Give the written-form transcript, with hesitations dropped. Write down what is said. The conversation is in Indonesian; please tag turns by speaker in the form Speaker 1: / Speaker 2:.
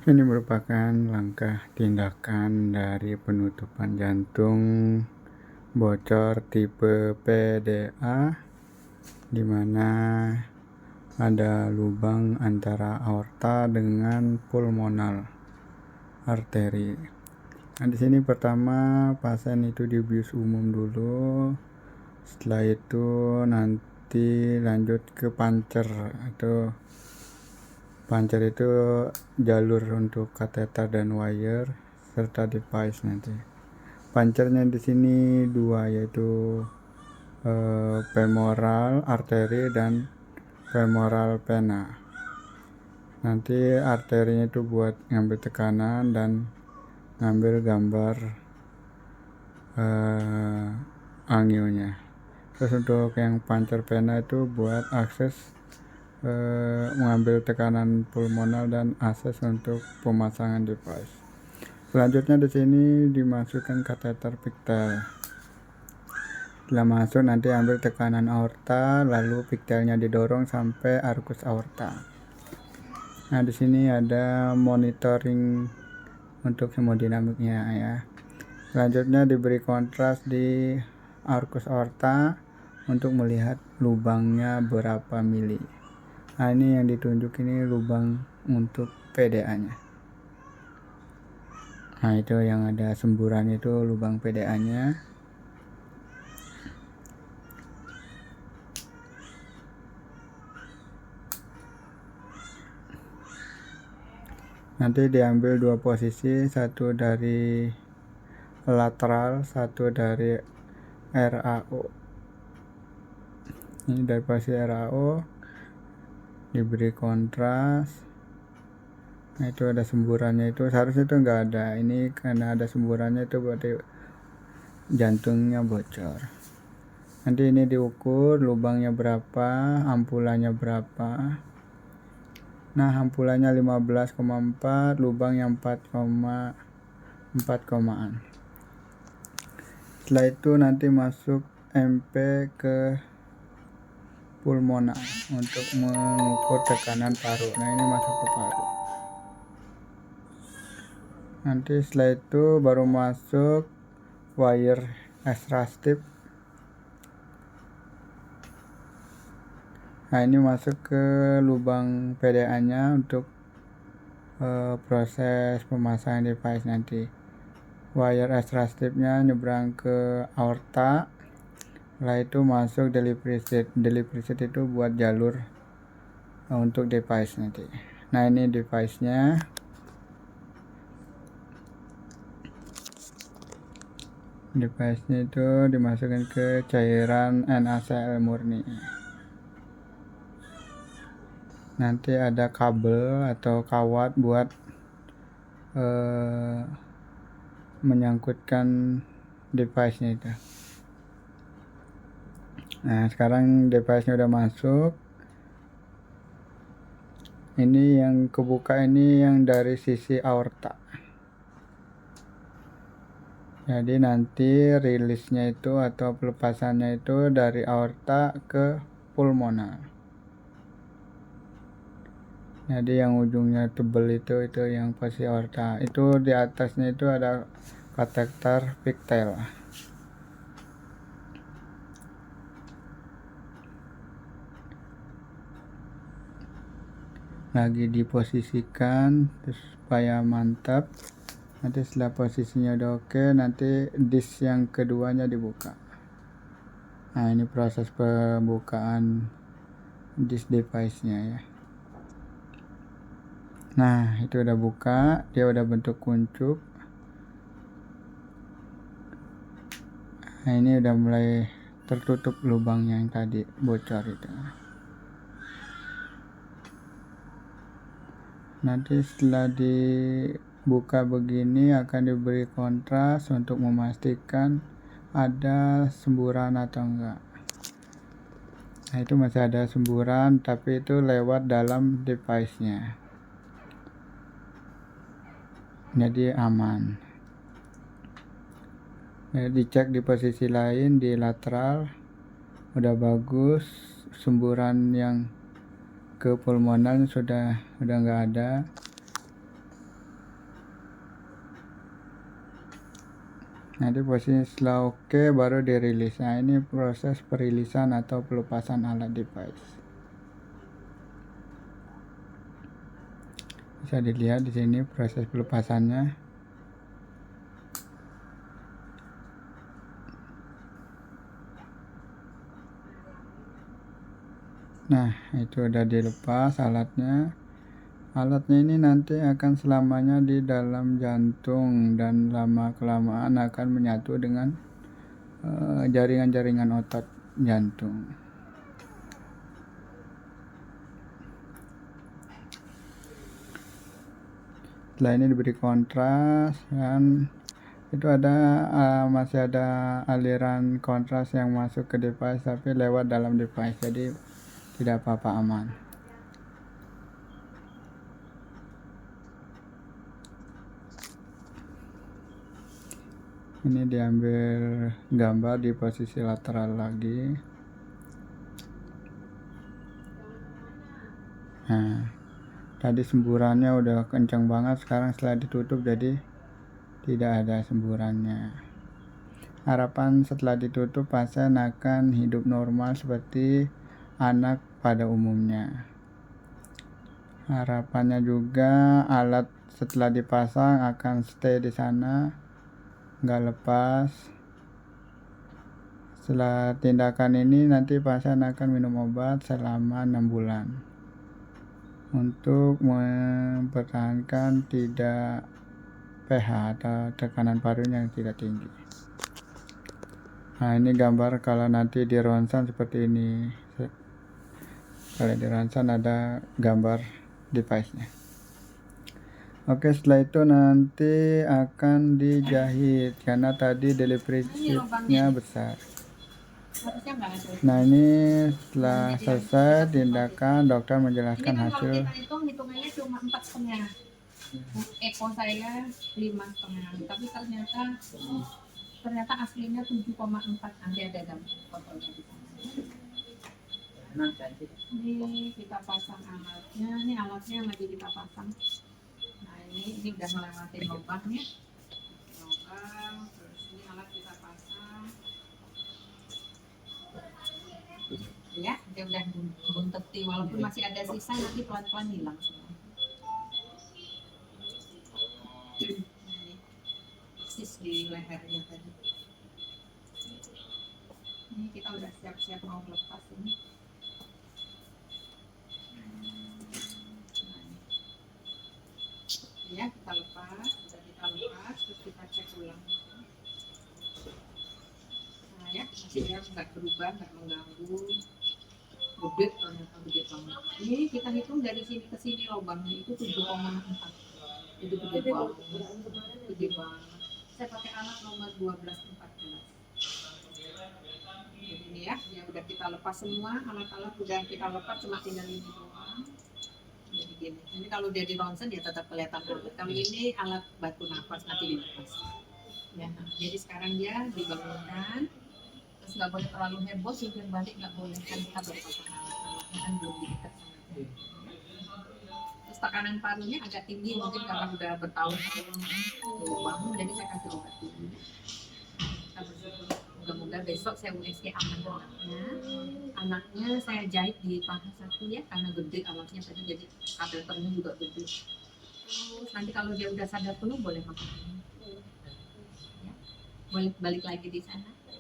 Speaker 1: Ini merupakan langkah tindakan dari penutupan jantung bocor tipe PDA, di mana ada lubang antara aorta dengan pulmonal arteri. Nah, di sini pertama pasien itu dibius umum dulu, setelah itu nanti lanjut ke pancer. Atau pancer itu jalur untuk kateter dan wire serta device nanti. Pancernya di sini dua, yaitu femoral arteri dan femoral vena. Nanti arterinya itu buat ngambil tekanan dan ngambil gambar angionya. Terus untuk yang pancer vena itu buat akses mengambil tekanan pulmonal dan akses untuk pemasangan device. Selanjutnya di sini dimasukkan kateter pigtail. Setelah masuk nanti ambil tekanan aorta, lalu pigtailnya didorong sampai arkus aorta. Nah, di sini ada monitoring untuk hemodinamiknya ya. Selanjutnya diberi kontras di arkus aorta untuk melihat lubangnya berapa mili. Nah, ini yang ditunjuk ini lubang untuk PDA-nya. Nah, itu yang ada semburan itu lubang PDA-nya. Nanti diambil dua posisi, satu dari lateral, satu dari RAO. Ini dari posisi RAO diberi kontras. Nah, itu ada semburannya, itu seharusnya itu enggak ada. Ini karena ada semburannya itu berarti jantungnya bocor. Nanti ini diukur lubangnya berapa, ampulannya berapa. Nah, ampulannya 15,4, lubangnya 4,4. Setelah itu nanti masuk MP ke pulmonal untuk mengukur tekanan paru. Nah, ini masuk ke paru. Nanti setelah itu baru masuk wire extrastip. Nah, ini masuk ke lubang PDA-nya untuk proses pemasangan device nanti. Wire extrastipnya nyebrang ke aorta. Setelah itu masuk delivery seat. Delivery seat itu buat jalur untuk device nanti. Nah, ini device-nya. Device-nya itu dimasukkan ke cairan NaCl murni. Nanti ada kabel atau kawat buat menyangkutkan device-nya itu. Nah, sekarang device-nya udah masuk. Ini yang kebuka ini yang dari sisi aorta. Jadi nanti rilisnya itu atau pelepasannya itu dari aorta ke pulmonal. Jadi yang ujungnya tebel itu yang posisi aorta. Itu di atasnya itu ada kateter pigtail. Lagi diposisikan terus supaya mantap. Nanti setelah posisinya udah oke, nanti disk yang keduanya dibuka. Nah, ini proses pembukaan disk device-nya ya. Nah, itu udah buka, dia udah bentuk kuncup. Nah, ini udah mulai tertutup lubangnya yang tadi bocor itu. Nanti setelah dibuka begini akan diberi kontras untuk memastikan ada semburan atau enggak. Nah, itu masih ada semburan tapi itu lewat dalam device-nya. Jadi aman. Dicek di posisi lain di lateral udah bagus, semburan yang ke pulmonal sudah enggak ada. Nanti posisi setelah oke baru dirilis. Nah, ini proses perilisan atau pelepasan alat device. Bisa dilihat di sini proses pelepasannya. Nah, itu udah dilepas alatnya. Alatnya ini nanti akan selamanya di dalam jantung dan lama-kelamaan akan menyatu dengan jaringan-jaringan otot jantung. Setelah ini diberi kontras dan itu masih ada aliran kontras yang masuk ke device tapi lewat dalam device, jadi tidak apa-apa, aman. Ini diambil gambar di posisi lateral lagi. Nah, tadi semburannya udah kencang banget, sekarang setelah ditutup jadi tidak ada semburannya. Harapan setelah ditutup pasien akan hidup normal seperti anak pada umumnya. Harapannya juga alat setelah dipasang akan stay di sana, nggak lepas. Setelah tindakan ini nanti pasien akan minum obat selama 6 bulan untuk mempertahankan tidak pH atau tekanan parunya yang tidak tinggi. Nah, ini gambar kalau nanti di ronsen seperti ini. Kalau di ronsen ada gambar device-nya. Oke, setelah itu nanti akan dijahit karena tadi delivery sheet-nya besar. Nah, ini setelah selesai tindakan, dokter menjelaskan hasil.
Speaker 2: Kita hitungannya cuma 4,5. Eko saya 5,5, tapi ternyata aslinya 7,4. Nanti ada gambar fotonya di sana. Ini kita pasang alatnya, ini alatnya lagi kita pasang. Nah, ini udah melewati lubangnya. Terus ini alat kita pasang. Ya, dia udah bunteti, walaupun masih ada sisa, nanti pelan-pelan hilang semua. Sis di lehernya tadi. Ini kita udah siap-siap mau lepas ini. Ya, kita lepas, terus kita cek ulang. Nah ya, hasilnya nggak berubah, nggak mengganggu. Gede, ternyata gede banget. Ini kita hitung dari sini ke sini lubangnya itu 7,4. Itu gede banget. Gede banget. Saya pakai alat nomor 1214. Jadi ini ya udah kita lepas semua, alat-alat udah kita lepas, cuma tinggal ini doang. Jadi gini, ini kalau dia di ronsen dia tetap kelihatan banget. Kalau ini alat bantu nafas, nanti dilepas. Ya, jadi sekarang dia dibangunkan, terus nggak boleh terlalu heboh, supir balik nggak boleh, kan kita berpasang alatnya kan belum diikat sama. Terus tekanan parunya agak tinggi, mungkin karena udah bertahun-tahun bangun, jadi saya kasih obat dulu. Kita bersyukur, moga-moga besok saya USG aman anaknya saya jahit di paha satu ya, karena gede alatnya tadi, jadi kateternya juga gede. Terus nanti kalau dia udah sadar penuh boleh makan, ya, boleh balik lagi di sana.